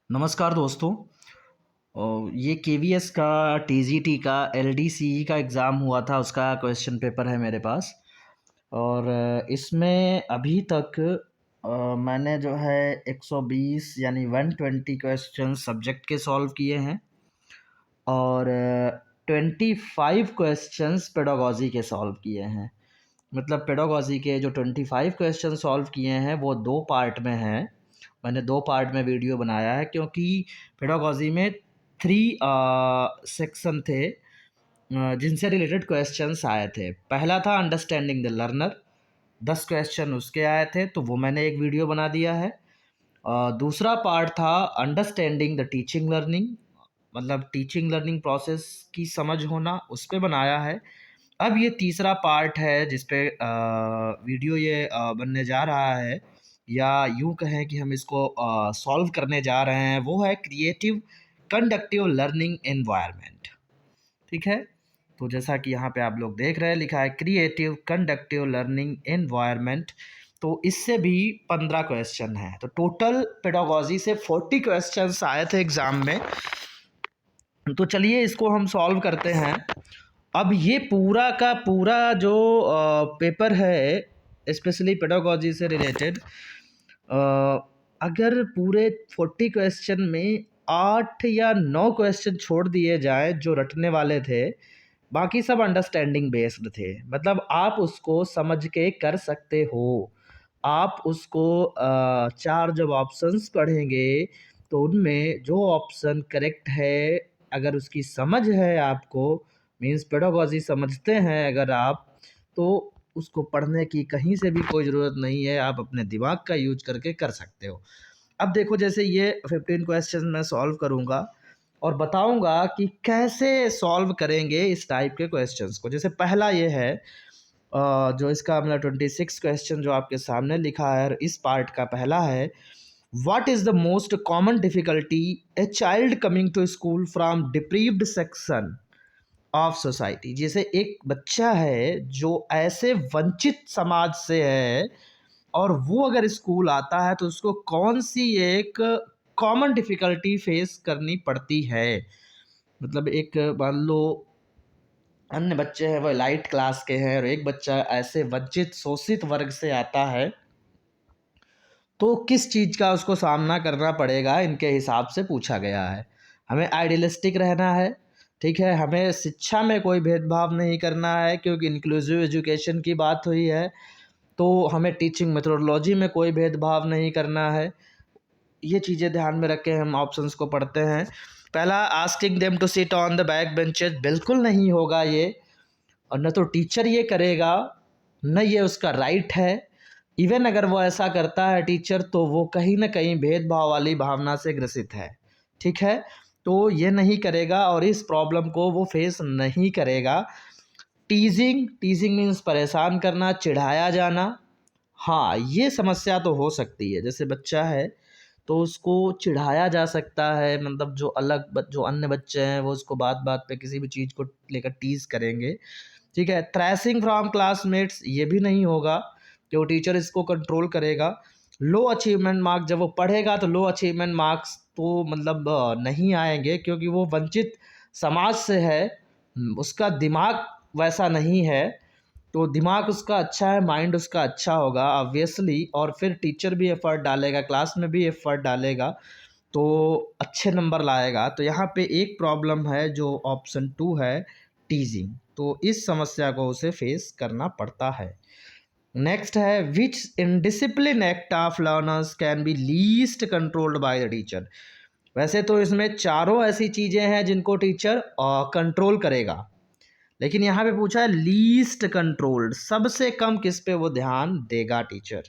नमस्कार दोस्तों। ये केवीएस का टीजीटी का एलडीसीई का एग्ज़ाम हुआ था, उसका क्वेश्चन पेपर है मेरे पास। और इसमें अभी तक मैंने जो है 120 यानी 120 क्वेश्चन सब्जेक्ट के सॉल्व किए हैं और 25 क्वेश्चंस पेडागॉजी के सॉल्व किए हैं। मतलब पेडागॉजी के जो 25 क्वेश्चन सॉल्व किए हैं वो 2 पार्ट में हैं। मैंने 2 पार्ट में वीडियो बनाया है क्योंकि पेडागॉजी में 3 सेक्शन थे जिनसे रिलेटेड क्वेश्चंस आए थे। पहला था अंडरस्टैंडिंग द लर्नर, 10 क्वेश्चन उसके आए थे, तो वो मैंने एक वीडियो बना दिया है। दूसरा पार्ट था अंडरस्टैंडिंग द टीचिंग लर्निंग, मतलब टीचिंग लर्निंग प्रोसेस की समझ होना, उस पे बनाया है। अब ये तीसरा पार्ट है जिस पे वीडियो ये बनने जा रहा है, या यूँ कहें कि हम इसको सॉल्व करने जा रहे हैं, वो है क्रिएटिव कंडक्टिव लर्निंग एनवायरनमेंट। ठीक है? तो जैसा कि यहाँ पे आप लोग देख रहे हैं, लिखा है क्रिएटिव कंडक्टिव लर्निंग एनवायरनमेंट। तो इससे भी 15 क्वेश्चन हैं। तो टोटल पेडागॉजी से 40 क्वेश्चंस आए थे एग्ज़ाम में। तो चलिए इसको हम सॉल्व करते हैं। अब ये पूरा का पूरा जो पेपर है, स्पेशली पेडागॉजी से रिलेटेड, अगर पूरे 40 क्वेश्चन में 8 या 9 क्वेश्चन छोड़ दिए जाएँ जो रटने वाले थे, बाकी सब अंडरस्टैंडिंग बेस्ड थे। मतलब आप उसको समझ के कर सकते हो। आप उसको 4 जब ऑप्शंस पढ़ेंगे तो उनमें जो ऑप्शन करेक्ट है, अगर उसकी समझ है आपको, मीन्स पेडागॉजी समझते हैं अगर आप, तो उसको पढ़ने की कहीं से भी कोई ज़रूरत नहीं है, आप अपने दिमाग का यूज करके कर सकते हो। अब देखो, जैसे ये 15 क्वेश्चन मैं सॉल्व करूँगा और बताऊँगा कि कैसे सॉल्व करेंगे इस टाइप के क्वेश्चंस को। जैसे पहला ये है, जो इसका मतलब 26 क्वेश्चन जो आपके सामने लिखा है, इस पार्ट का पहला है, what is the most common difficulty a child coming to school from deprived section of society. जैसे एक बच्चा है जो ऐसे वंचित समाज से है और वो अगर स्कूल आता है तो उसको कौन सी एक कॉमन डिफ़िकल्टी फेस करनी पड़ती है। मतलब एक मान लो अन्य बच्चे हैं वो एलाइट क्लास के हैं और एक बच्चा ऐसे वंचित शोषित वर्ग से आता है, तो किस चीज़ का उसको सामना करना पड़ेगा, इनके हिसाब से पूछा गया है। हमें आइडियलिस्टिक रहना है, ठीक है? हमें शिक्षा में कोई भेदभाव नहीं करना है क्योंकि इंक्लूसिव एजुकेशन की बात हुई है, तो हमें टीचिंग मेथोडोलॉजी में कोई भेदभाव नहीं करना है। ये चीज़ें ध्यान में रख के हम ऑप्शंस को पढ़ते हैं। पहला, asking them to sit on the back benches, बिल्कुल नहीं होगा ये। और न तो टीचर ये करेगा, न ये उसका राइट है। इवन अगर वो ऐसा करता है टीचर, तो वो कहीं न कहीं भेदभाव वाली भावना से ग्रसित है, ठीक है? तो ये नहीं करेगा और इस प्रॉब्लम को वो फेस नहीं करेगा। टीज़िंग, टीज़िंग मीन्स परेशान करना, चिढ़ाया जाना। हाँ, ये समस्या तो हो सकती है। जैसे बच्चा है तो उसको चिढ़ाया जा सकता है, मतलब जो अन्य बच्चे हैं वो उसको बात-बात पे किसी भी चीज़ को लेकर टीज़ करेंगे, ठीक है? थ्रैशिंग फ्रॉम क्लासमेट्स, ये भी नहीं होगा कि वो टीचर इसको कंट्रोल करेगा। लो अचीवमेंट मार्क्स, जब वो पढ़ेगा तो लो अचीवमेंट मार्क्स तो मतलब नहीं आएँगे क्योंकि वो वंचित समाज से है। उसका दिमाग वैसा नहीं है, तो दिमाग उसका अच्छा है, माइंड उसका अच्छा होगा ऑब्वियसली, और फिर टीचर भी एफ़र्ट डालेगा, क्लास में भी एफ़र्ट डालेगा, तो अच्छे नंबर लाएगा। तो यहाँ पे एक प्रॉब्लम है जो ऑप्शन 2 है, टीज़िंग। तो इस समस्या को उसे फेस करना पड़ता है। नेक्स्ट है, which indiscipline act of learners can be least controlled by the teacher. वैसे तो इसमें चारों ऐसी चीज़ें हैं जिनको टीचर कंट्रोल करेगा, लेकिन यहाँ पे पूछा है लीस्ट कंट्रोल्ड, सबसे कम किस पे वो ध्यान देगा टीचर।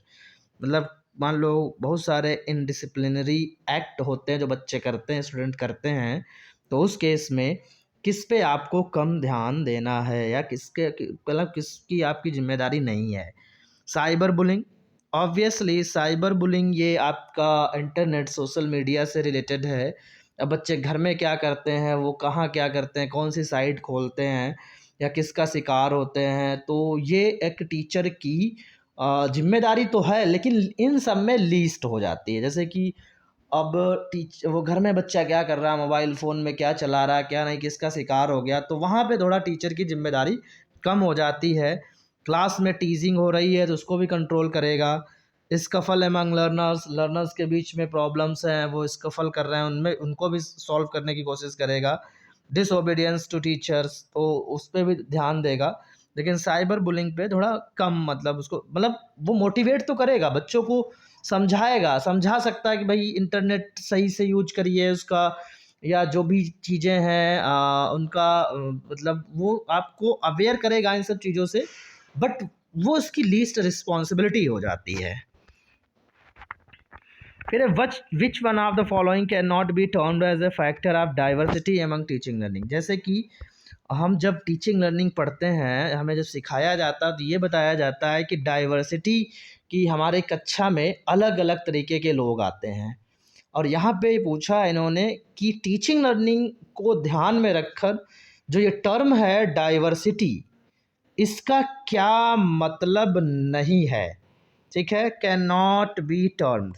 मतलब मान लो बहुत सारे इनडिसिप्लिनरी एक्ट होते हैं जो बच्चे करते हैं, स्टूडेंट करते हैं, तो उस केस में किस पे आपको कम ध्यान देना है या मतलब किसकी आपकी जिम्मेदारी नहीं है। Cyber bullying, obviously cyber bullying ये आपका इंटरनेट सोशल मीडिया से रिलेटेड है। अब बच्चे घर में क्या करते हैं, वो कहाँ क्या करते हैं, कौन सी साइट खोलते हैं या किसका शिकार होते हैं, तो ये एक टीचर की जिम्मेदारी तो है, लेकिन इन सब में लीस्ट हो जाती है। जैसे कि अब वो घर में बच्चा क्या कर रहा है, मोबाइल फ़ोन में क्या चला रहा है, क्या नहीं, किसका शिकार हो गया, तो वहाँ पे थोड़ा टीचर की ज़िम्मेदारी कम हो जाती है। क्लास में टीजिंग हो रही है तो उसको भी कंट्रोल करेगा। स्कफल अमंग लर्नर्स, लर्नर्स के बीच में प्रॉब्लम्स हैं, वो स्कफल कर रहे हैं, उनमें उनको भी सॉल्व करने की कोशिश करेगा। डिसओबीडियंस टू टीचर्स, तो उस पे भी ध्यान देगा। लेकिन साइबर बुलिंग पे थोड़ा कम, मतलब उसको, मतलब वो मोटिवेट तो करेगा, बच्चों को समझाएगा, समझा सकता है कि भाई इंटरनेट सही से यूज करिए उसका, या जो भी चीज़ें हैं उनका मतलब वो आपको अवेयर करेगा इन सब चीज़ों से, बट वो उसकी लीस्ट रिस्पॉन्सिबिलिटी हो जाती है। फिर which one of the following can not be termed as a factor of diversity among teaching learning. जैसे कि हम जब टीचिंग लर्निंग पढ़ते हैं, हमें जब सिखाया जाता है तो ये बताया जाता है कि डाइवर्सिटी की हमारे कक्षा में अलग अलग तरीके के लोग आते हैं। और यहाँ पे पूछा इन्होंने कि टीचिंग लर्निंग को ध्यान में रखकर जो ये टर्म है डाइवर्सिटी, इसका क्या मतलब नहीं है, ठीक है, कैन नॉट बी टर्म्ड।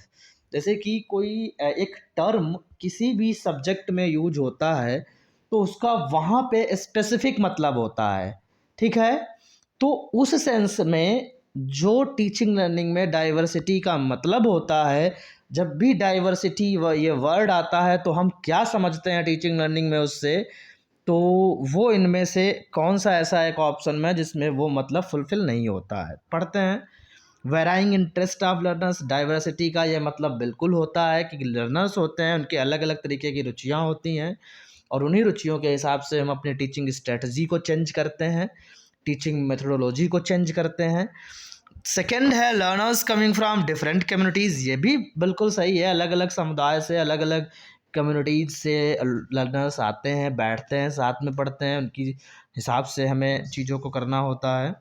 जैसे कि कोई एक टर्म किसी भी सब्जेक्ट में यूज होता है तो उसका वहाँ पे स्पेसिफिक मतलब होता है, ठीक है। तो उस सेंस में जो टीचिंग लर्निंग में डाइवर्सिटी का मतलब होता है, जब भी डाइवर्सिटी ये वर्ड आता है तो हम क्या समझते हैं टीचिंग लर्निंग में उससे, तो वो इनमें से कौन सा ऐसा एक ऑप्शन है जिसमें वो मतलब फुलफिल नहीं होता है। पढ़ते हैं, varying interest of learners, diversity का ये मतलब बिल्कुल होता है कि लर्नर्स होते हैं, उनके अलग अलग तरीके की रुचियाँ होती हैं, और उन्हीं रुचियों के हिसाब से हम अपनी टीचिंग स्ट्रेटजी को चेंज करते हैं, टीचिंग मेथोडोलॉजी को चेंज करते हैं। सेकेंड है learners coming from different communities, ये भी बिल्कुल सही है, अलग अलग समुदाय से, अलग अलग कम्युनिटीज़ से लर्नर्स आते हैं, बैठते हैं, साथ में पढ़ते हैं, उनकी हिसाब से हमें चीज़ों को करना होता है।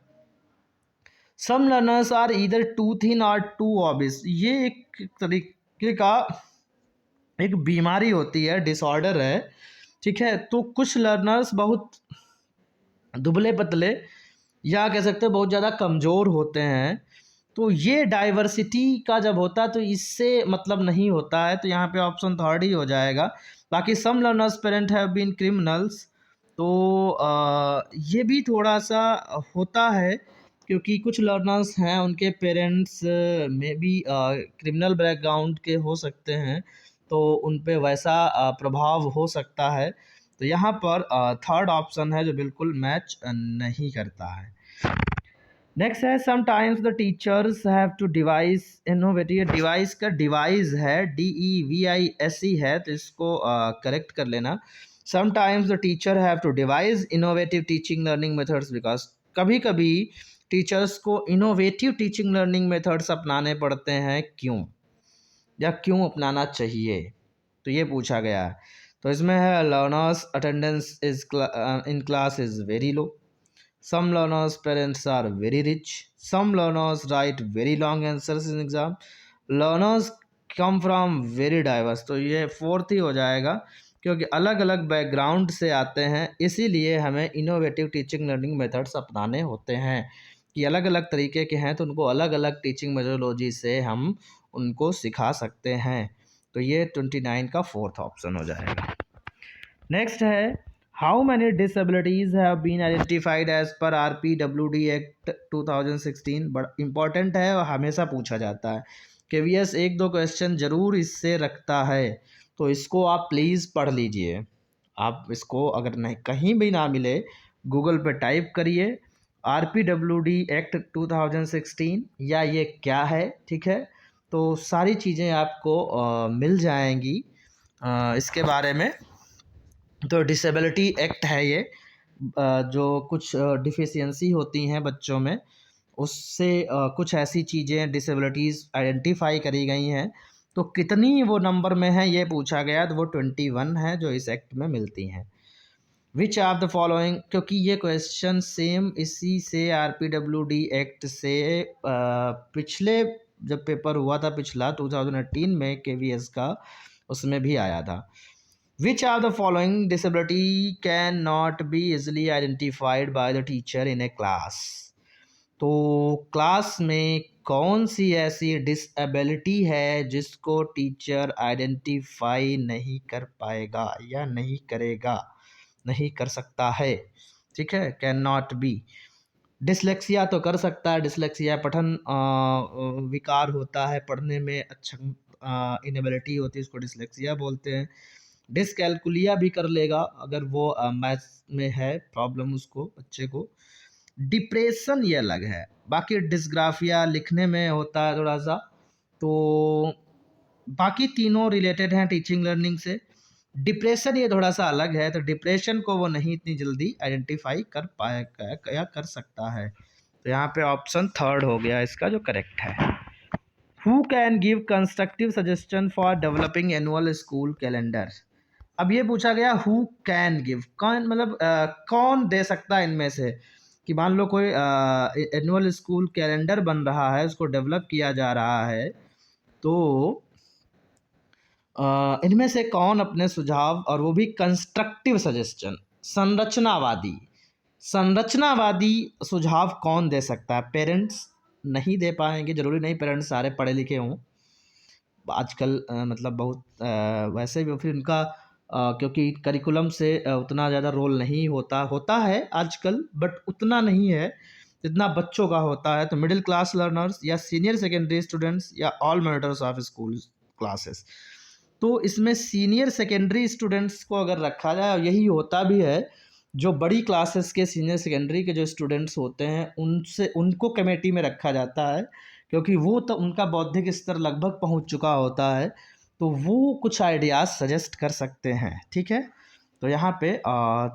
Some learners are either too thin और टू ऑबिस, ये एक तरीके का एक बीमारी होती है, डिसऑर्डर है, ठीक है। तो कुछ लर्नर्स बहुत दुबले पतले, या कह सकते हैं बहुत ज़्यादा कमज़ोर होते हैं, तो ये डाइवर्सिटी का जब होता है तो इससे मतलब नहीं होता है, तो यहाँ पे ऑप्शन थर्ड ही हो जाएगा। बाकी some learners parent have been criminals, तो ये भी थोड़ा सा होता है, क्योंकि कुछ लर्नर्स हैं उनके पेरेंट्स में भी क्रिमिनल बैकग्राउंड के हो सकते हैं, तो उन पे वैसा प्रभाव हो सकता है। तो यहाँ पर थर्ड ऑप्शन है जो बिल्कुल मैच नहीं करता है। नेक्स्ट है sometimes the teachers have to devise innovative, devise का डिवाइस है DEVISE है, तो इसको करेक्ट कर लेना। Sometimes the teacher have to devise innovative teaching learning methods, because कभी कभी टीचर्स को इनोवेटिव टीचिंग लर्निंग मेथड्स अपनाने पड़ते हैं, क्यों या क्यों अपनाना चाहिए, तो ये पूछा गया है। तो इसमें है learners attendance is in class is very low, some learners parents are very rich, some learners write very long answers in exam, learners come from very diverse, तो ये फोर्थ ही हो जाएगा, क्योंकि अलग अलग बैकग्राउंड से आते हैं, इसीलिए हमें इनोवेटिव टीचिंग लर्निंग मेथड्स अपनाने होते हैं, कि अलग अलग तरीके के हैं तो उनको अलग अलग टीचिंग मेथोडोलॉजी से हम उनको सिखा सकते हैं। तो ये 29 का फोर्थ ऑप्शन हो जाएगा। नेक्स्ट है how many disabilities have been identified as per RPWD act 2016, बड़ा इंपॉर्टेंट है और हमेशा पूछा जाता है, KVS एक दो क्वेश्चन ज़रूर इससे रखता है, तो इसको आप प्लीज़ पढ़ लीजिए। आप इसको अगर नहीं कहीं भी ना मिले, गूगल पे टाइप करिए RPWD एक्ट 2016 या ये क्या है, ठीक है, तो सारी चीज़ें आपको मिल जाएंगी इसके बारे में। तो डिसेबिलिटी एक्ट है ये, जो कुछ डिफिशियंसी होती हैं बच्चों में, उससे कुछ ऐसी चीज़ें डिसेबिलिटीज़ आइडेंटिफाई करी गई हैं, तो कितनी वो नंबर में है ये पूछा गया, तो वो 21 है जो इस एक्ट में मिलती हैं। विच ऑफ द फॉलोइंग, क्योंकि ये क्वेश्चन सेम इसी से RPWD एक्ट से पिछले जब पेपर हुआ था पिछला 2018 में KVS का, उसमें भी आया था। Which of the following disability can not be easily identified by the teacher in a class? तो क्लास में कौन सी ऐसी डिसेबिलिटी है जिसको टीचर आइडेंटिफाई नहीं कर पाएगा या नहीं करेगा, नहीं कर सकता है, ठीक है, कैन नॉट बी। डिसलेक्सिया तो कर सकता है, डिसलेक्सिया पठन विकार होता है, पढ़ने में अच्छा इनेबिलिटी होती है, इसको डिसलेक्सिया बोलते हैं। डिसकैलकुलिया भी कर लेगा अगर वो मैथ्स में है प्रॉब्लम उसको, बच्चे को। डिप्रेशन ये अलग है, बाकी डिस्ग्राफिया लिखने में होता है थोड़ा सा। तो बाकी तीनों रिलेटेड हैं टीचिंग लर्निंग से। डिप्रेशन ये थोड़ा सा अलग है, तो डिप्रेशन को वो नहीं इतनी जल्दी आइडेंटिफाई कर पाएगा या कर सकता है। तो यहाँ पे ऑप्शन थर्ड हो गया इसका जो करेक्ट है। Who can give constructive suggestion for developing annual school calendar. अब ये पूछा गया हु कैन गिव, कौन मतलब कौन दे सकता है इनमें से, कि मान लो कोई एनुअल स्कूल कैलेंडर बन रहा है, उसको डेवलप किया जा रहा है, तो इनमें से कौन अपने सुझाव, और वो भी कंस्ट्रक्टिव सजेशन, संरचनावादी संरचनावादी सुझाव कौन दे सकता है। पेरेंट्स नहीं दे पाएंगे, जरूरी नहीं पेरेंट्स सारे पढ़े लिखे हों आजकल, मतलब बहुत वैसे भी फिर उनका क्योंकि करिकुलम से उतना ज़्यादा रोल नहीं होता है आजकल, बट उतना नहीं है जितना बच्चों का होता है। तो मिडिल क्लास लर्नर्स या सीनियर सेकेंडरी स्टूडेंट्स या ऑल मेरिटर्स ऑफ स्कूल क्लासेस। तो इसमें सीनियर सेकेंडरी स्टूडेंट्स को अगर रखा जाए, और यही होता भी है, जो बड़ी क्लासेस के सीनियर सेकेंडरी के जो स्टूडेंट्स होते हैं उनसे उनको कमेटी में रखा जाता है, क्योंकि वो तो उनका बौद्धिक स्तर लगभग पहुंच चुका होता है, तो वो कुछ आइडियाज़ सजेस्ट कर सकते हैं, ठीक है। तो यहाँ पे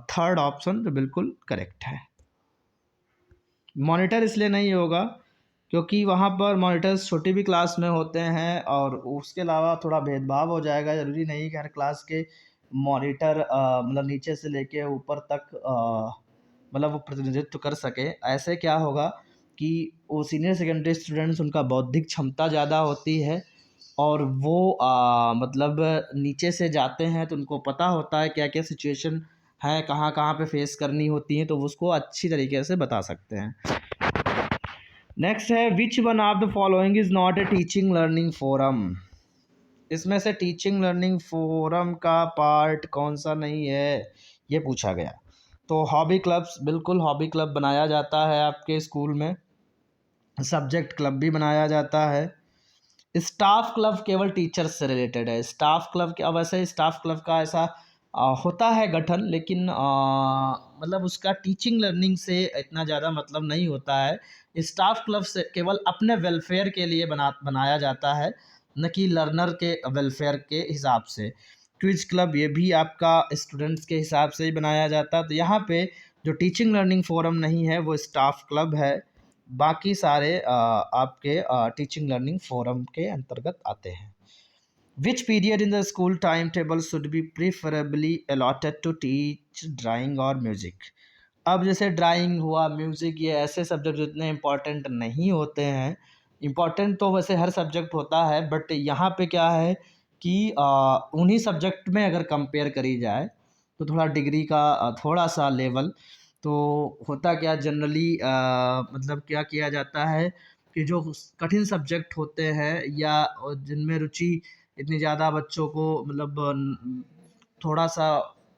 थर्ड ऑप्शन जो बिल्कुल करेक्ट है। मॉनिटर इसलिए नहीं होगा क्योंकि वहाँ पर मॉनिटर्स छोटी भी क्लास में होते हैं, और उसके अलावा थोड़ा भेदभाव हो जाएगा। ज़रूरी नहीं कि हर क्लास के मॉनिटर मतलब नीचे से लेके ऊपर तक मतलब वो प्रतिनिधित्व कर सके। ऐसे क्या होगा कि वो सीनियर सेकेंडरी स्टूडेंट्स, उनका बौद्धिक क्षमता ज़्यादा होती है, और वो मतलब नीचे से जाते हैं तो उनको पता होता है क्या क्या सिचुएशन है, कहाँ कहाँ पे फेस करनी होती है, तो वो उसको अच्छी तरीके से बता सकते हैं। नेक्स्ट है विच one of the following is not a teaching learning forum. इसमें से टीचिंग लर्निंग फोरम का पार्ट कौन सा नहीं है, ये पूछा गया। तो हॉबी क्लब्स, बिल्कुल हॉबी क्लब बनाया जाता है आपके स्कूल में, सब्जेक्ट क्लब भी बनाया जाता है। स्टाफ क्लब केवल टीचर्स से रिलेटेड है। स्टाफ क्लब के, अब वैसे स्टाफ क्लब का ऐसा होता है गठन, लेकिन मतलब उसका टीचिंग लर्निंग से इतना ज़्यादा मतलब नहीं होता है। स्टाफ क्लब से केवल अपने वेलफेयर के लिए बनाया जाता है, न कि लर्नर के वेलफेयर के हिसाब से। क्विज क्लब ये भी आपका स्टूडेंट्स के हिसाब से ही बनाया जाता है। तो यहाँ पे जो टीचिंग लर्निंग फोरम नहीं है वो स्टाफ क्लब है, बाकी सारे आपके टीचिंग लर्निंग फोरम के अंतर्गत आते हैं। Which period in the school time table should be preferably allotted to teach drawing और म्यूजिक। अब जैसे ड्राइंग हुआ, म्यूजिक, ये ऐसे सब्जेक्ट जितने इम्पॉर्टेंट नहीं होते हैं। इम्पॉर्टेंट तो वैसे हर सब्जेक्ट होता है, बट यहाँ पे क्या है कि उन्हीं सब्जेक्ट में अगर कंपेयर करी जाए तो थोड़ा डिग्री का थोड़ा सा लेवल तो होता क्या जनरली, मतलब क्या किया जाता है कि जो कठिन सब्जेक्ट होते हैं या जिनमें रुचि इतनी ज़्यादा बच्चों को मतलब थोड़ा सा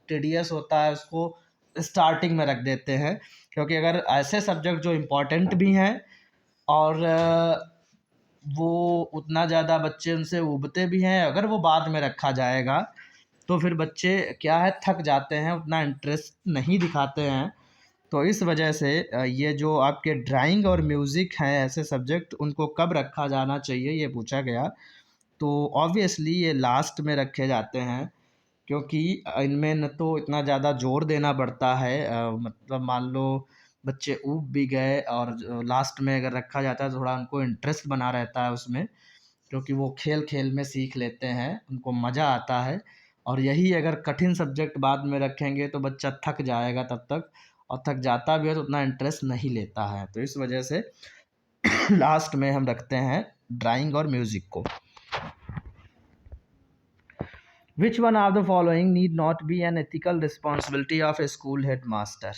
टेडियस होता है, उसको स्टार्टिंग में रख देते हैं। क्योंकि अगर ऐसे सब्जेक्ट जो इम्पोर्टेंट भी हैं और वो उतना ज़्यादा बच्चे उनसे उबते भी हैं, अगर वो बाद में रखा जाएगा तो फिर बच्चे क्या है थक जाते हैं, उतना इंटरेस्ट नहीं दिखाते हैं। तो इस वजह से ये जो आपके ड्राइंग और म्यूज़िक हैं ऐसे सब्जेक्ट, उनको कब रखा जाना चाहिए ये पूछा गया। तो ऑब्वियसली ये लास्ट में रखे जाते हैं, क्योंकि इनमें न तो इतना ज़्यादा जोर देना पड़ता है, मतलब मान लो बच्चे ऊब भी गए और लास्ट में अगर रखा जाता है तो थोड़ा उनको इंटरेस्ट बना रहता है उसमें, क्योंकि वो खेल खेल में सीख लेते हैं, उनको मज़ा आता है। और यही अगर कठिन सब्जेक्ट बाद में रखेंगे तो बच्चा थक जाएगा तब तक, और थक जाता भी है तो उतना इंटरेस्ट नहीं लेता है। तो इस वजह से लास्ट में हम रखते हैं ड्राइंग और म्यूज़िक को। विच one of the following need not be an ethical responsibility of A school head master.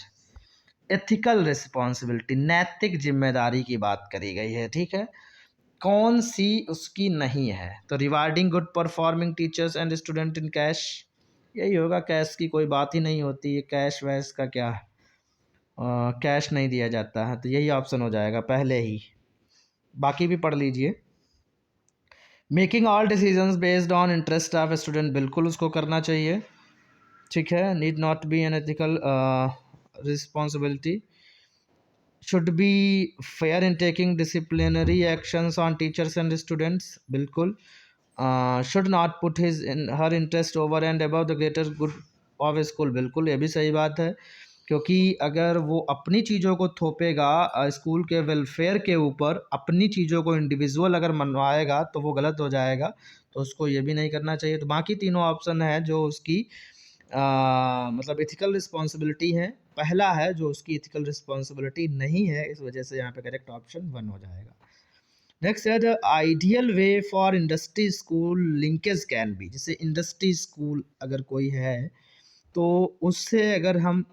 Ethical responsibility, नैतिक जिम्मेदारी की बात करी गई है, ठीक है। कौन सी उसकी नहीं है? तो rewarding good performing teachers and student in cash, यही होगा। कैश की कोई बात ही नहीं होती है, कैश वैश का क्या, कैश नहीं दिया जाता है, तो यही ऑप्शन हो जाएगा पहले ही। बाकी भी पढ़ लीजिए। Making all decisions based on interest of student, बिल्कुल उसको करना चाहिए, ठीक है। Need not be an ethical responsibility, should be fair in taking disciplinary actions on teachers and students, बिल्कुल। Should not put his in her interest over and above the greater good of school, बिल्कुल ये भी सही बात है, क्योंकि अगर वो अपनी चीज़ों को थोपेगा स्कूल के वेलफेयर के ऊपर, अपनी चीज़ों को इंडिविजुअल अगर मनवाएगा तो वो गलत हो जाएगा, तो उसको ये भी नहीं करना चाहिए। तो बाकी तीनों ऑप्शन है जो उसकी मतलब एथिकल रिस्पॉन्सिबिलिटी है, पहला है जो उसकी एथिकल रिस्पॉन्सिबिलिटी नहीं है, इस वजह से यहाँ पे करेक्ट ऑप्शन 1 हो जाएगा। नेक्स्ट है the ideal way for industry school linkage can be, जैसे इंडस्ट्री स्कूल अगर कोई है तो उससे अगर हम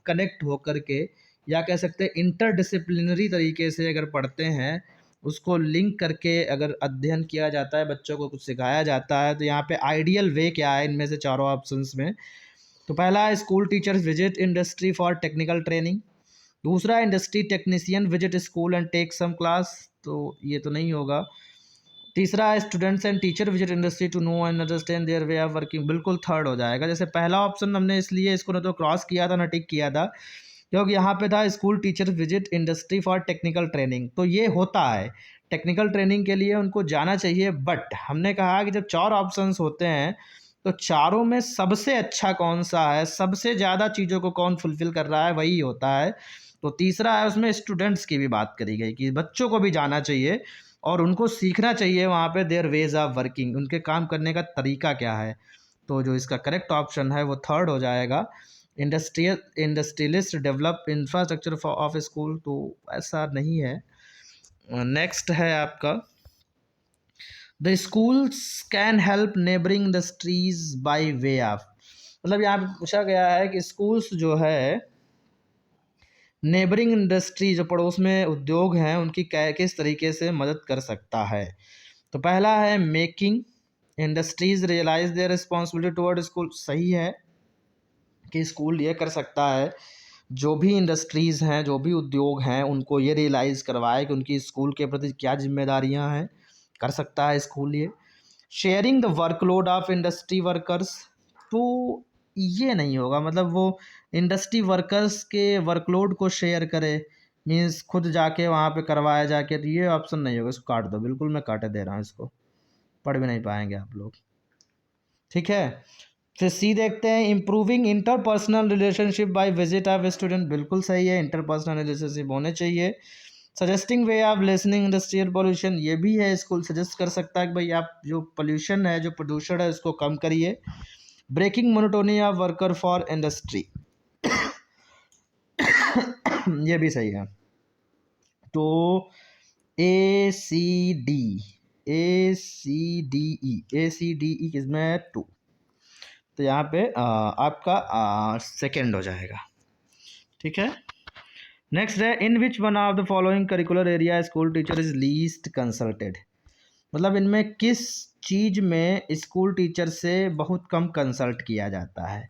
कनेक्ट होकर के, या कह सकते हैं इंटरडिसिप्लिनरी तरीके से अगर पढ़ते हैं, उसको लिंक करके अगर अध्ययन किया जाता है, बच्चों को कुछ सिखाया जाता है, तो यहाँ पे आइडियल वे क्या है इनमें से चारों ऑप्शंस में? तो पहला है school teachers visit industry for technical training, दूसरा industry technician visit school and take some class, तो ये तो नहीं होगा। तीसरा है students and teacher visit industry to know and understand their way of working, बिल्कुल थर्ड हो जाएगा। जैसे पहला ऑप्शन हमने इसलिए इसको ना तो क्रॉस किया था ना टिक किया था, क्योंकि यहाँ पे था school teacher visit industry for technical training, तो ये होता है टेक्निकल ट्रेनिंग के लिए उनको जाना चाहिए, बट हमने कहा कि जब 4 ऑप्शंस होते हैं तो चारों में सबसे अच्छा कौन सा है, सबसे ज़्यादा चीज़ों को कौन फुलफिल कर रहा है, वही होता है। तो तीसरा है, उसमें स्टूडेंट्स की भी बात करी गई कि बच्चों को भी जाना चाहिए और उनको सीखना चाहिए वहाँ पे देयर वेज ऑफ वर्किंग, उनके काम करने का तरीका क्या है। तो जो इसका करेक्ट ऑप्शन है वो थर्ड हो जाएगा, industrialist develop infrastructure of school, तो ऐसा नहीं है। नेक्स्ट है आपका the schools can help neighbouring industries by way of, मतलब यहाँ पे पूछा गया है कि स्कूल्स जो है नेबरिंग इंडस्ट्री, जो पड़ोस में उद्योग हैं, उनकी किस तरीके से मदद कर सकता है। तो पहला है making industries realise their responsibility toward school, सही है कि स्कूल ये कर सकता है, जो भी इंडस्ट्रीज़ हैं, जो भी उद्योग हैं, उनको ये रियलाइज़ करवाए कि उनकी स्कूल के प्रति क्या जिम्मेदारियां हैं, कर सकता है स्कूल ये। Sharing the workload of industry workers, तो ये नहीं होगा, मतलब वो इंडस्ट्री वर्कर्स के वर्कलोड को शेयर करे, मीन्स खुद जाके वहाँ पे करवाया जाके, तो ये ऑप्शन नहीं होगा, इसको काट दो, बिल्कुल मैं काटे दे रहा हूँ इसको, पढ़ भी नहीं पाएंगे आप लोग, ठीक है। फिर सी देखते हैं, improving interpersonal relationship by visit of student, बिल्कुल सही है, इंटरपर्सनल रिलेशनशिप होने चाहिए। Suggesting way of lessening industrial pollution, ये भी है, स्कूल सजेस्ट कर सकता है कि भाई आप जो पोल्यूशन है, जो प्रदूषण है, उसको कम करिए। Breaking monotony of worker for industry, ये भी सही है। तो ए सी डी ई किसमें 2, तो यहाँ पे आपका सेकेंड हो जाएगा, ठीक है। नेक्स्ट है in which one of the following curricular area school teacher is least consulted, मतलब इनमें किस चीज़ में स्कूल टीचर से बहुत कम कंसल्ट किया जाता है।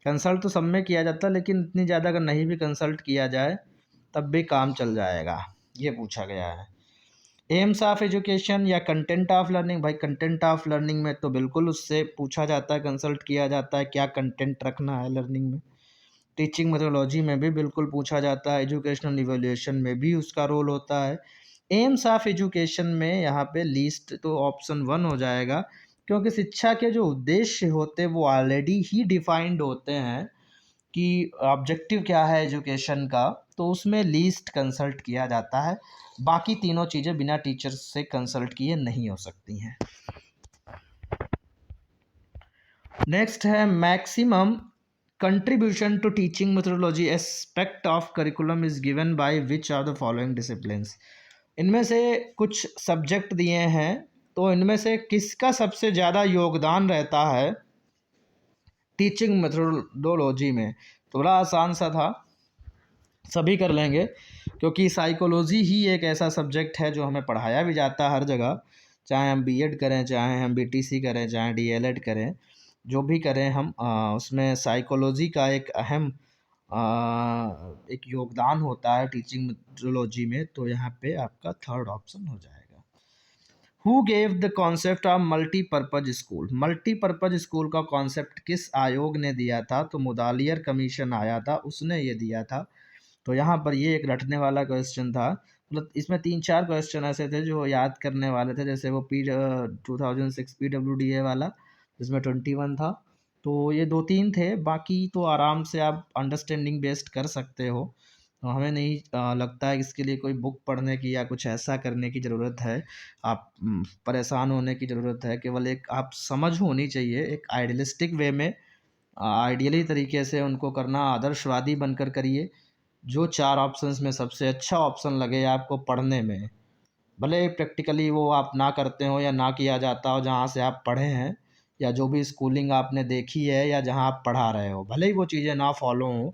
कंसल्ट तो सब में किया जाता है, लेकिन इतनी ज़्यादा अगर नहीं भी कंसल्ट किया जाए तब भी काम चल जाएगा, ये पूछा गया है। एम्स ऑफ एजुकेशन या कंटेंट ऑफ लर्निंग, भाई कंटेंट ऑफ लर्निंग में तो बिल्कुल उससे पूछा जाता है, कंसल्ट किया जाता है क्या कंटेंट रखना है लर्निंग में। टीचिंग मेथोडोलॉजी में भी बिल्कुल पूछा जाता है, एजुकेशनल इवैल्यूएशन में भी उसका रोल होता है। एम्स ऑफ एजुकेशन में यहाँ पे लीस्ट तो ऑप्शन 1 हो जाएगा, क्योंकि शिक्षा के जो उद्देश्य होते हैं वो ऑलरेडी ही डिफाइंड होते हैं कि ऑब्जेक्टिव क्या है एजुकेशन का, तो उसमें लीस्ट कंसल्ट किया जाता है। बाकी तीनों चीज़ें बिना टीचर से कंसल्ट किए नहीं हो सकती हैं। नेक्स्ट है maximum contribution to teaching methodology aspect of curriculum is given by which of the following disciplines, इनमें से कुछ सब्जेक्ट दिए हैं, तो इनमें से किसका सबसे ज़्यादा योगदान रहता है टीचिंग मेथोडोलॉजी में। थोड़ा आसान सा था, सभी कर लेंगे, क्योंकि साइकोलॉजी ही एक ऐसा सब्जेक्ट है जो हमें पढ़ाया भी जाता है हर जगह, चाहे हम बीएड करें, चाहे हम बीटीसी करें, चाहे डीएलएड करें, जो भी करें हम, उसमें साइकोलॉजी का एक अहम एक योगदान होता है टीचिंग मेथोडोलॉजी में। तो यहाँ पे आपका थर्ड ऑप्शन हो जाएगा। Who gave the concept of multipurpose school? Multipurpose school का कॉन्सेप्ट किस आयोग ने दिया था? तो मुदालियर कमीशन आया था, उसने ये दिया था। तो यहाँ पर ये एक रटने वाला क्वेश्चन था। मतलब इसमें 3-4 क्वेश्चन ऐसे थे जो याद करने वाले थे, जैसे वो 2006 PWDA वाला जिसमें 21 था। तो ये 2-3 थे, बाकी तो आराम से आप अंडरस्टैंडिंग बेस्ड कर सकते हो। तो हमें नहीं लगता है इसके लिए कोई बुक पढ़ने की या कुछ ऐसा करने की ज़रूरत है। आप परेशान होने की ज़रूरत है, केवल एक आप समझ होनी चाहिए, एक आइडियलिस्टिक वे में, आइडियली तरीके से उनको करना, आदर्शवादी बनकर करिए। जो 4 ऑप्शंस में सबसे अच्छा ऑप्शन लगे आपको पढ़ने में, भले प्रैक्टिकली वो आप ना करते हो या ना किया जाता हो जहाँ से आप पढ़े हैं, या जो भी स्कूलिंग आपने देखी है या जहाँ आप पढ़ा रहे हो, भले ही वो चीज़ें ना फॉलो हों,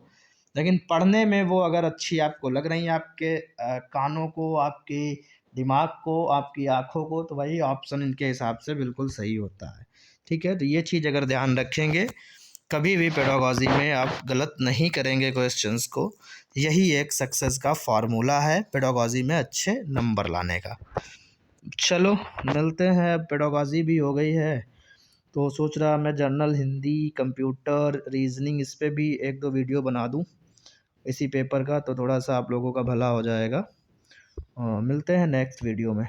लेकिन पढ़ने में वो अगर अच्छी आपको लग रही हैं, आपके कानों को, आपके दिमाग को, आपकी आँखों को, तो वही ऑप्शन इनके हिसाब से बिल्कुल सही होता है। ठीक है? तो ये चीज़ अगर ध्यान रखेंगे, कभी भी पेडागॉजी में आप गलत नहीं करेंगे क्वेश्चंस को। यही एक सक्सेस का फार्मूला है पेडागॉजी में अच्छे नंबर लाने का। चलो मिलते हैं, अब पेडागॉजी भी हो गई है, तो सोच रहा मैं जनरल हिंदी, कंप्यूटर, रीजनिंग, इस पे भी 1-2 वीडियो बना दूं इसी पेपर का, तो थोड़ा सा आप लोगों का भला हो जाएगा। मिलते हैं नेक्स्ट वीडियो में।